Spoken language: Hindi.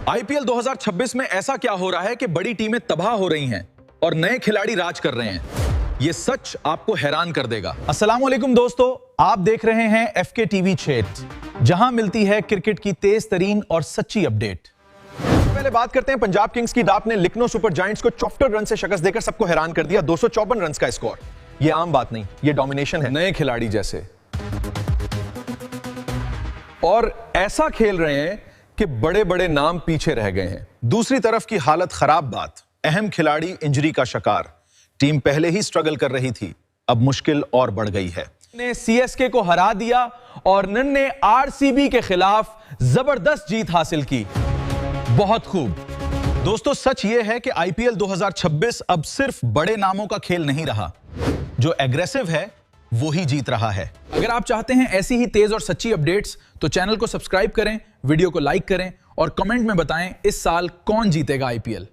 आईपीएल 2026 में ऐसा क्या हो रहा है कि बड़ी टीमें तबाह हो रही हैं और नए खिलाड़ी राज कर रहे हैं। ये सच आपको हैरान कर देगा। अस्सलाम वालेकुम दोस्तों, आप देख रहे हैं एफके टीवी चैट, जहां मिलती है क्रिकेट की तेज तरीन और सच्ची अपडेट। पहले बात करते हैं पंजाब किंग्स की। डाप ने लखनऊ सुपर जायंट्स को 74 रन से शिकस्त देकर सबको हैरान कर दिया। 254 रन का स्कोर। ये आम बात नहीं, ये डोमिनेशन है, नए खिलाड़ी जैसे, और ऐसा खेल रहे हैं कि बड़े बड़े नाम पीछे रह गए हैं। दूसरी तरफ की हालत खराब बात, अहम खिलाड़ी इंजरी का शिकार। टीम पहले ही स्ट्रगल कर रही थी, अब मुश्किल और बढ़ गई है। ने सीएसके को हरा दिया और नन ने आरसीबी के खिलाफ जबरदस्त जीत हासिल की। बहुत खूब दोस्तों, सच यह है कि आईपीएल 2026 अब सिर्फ बड़े नामों का खेल नहीं रहा। जो एग्रेसिव है वो ही जीत रहा है। अगर आप चाहते हैं ऐसी ही तेज और सच्ची अपडेट्स तो चैनल को सब्सक्राइब करें, वीडियो को लाइक करें और कमेंट में बताएं इस साल कौन जीतेगा आईपीएल।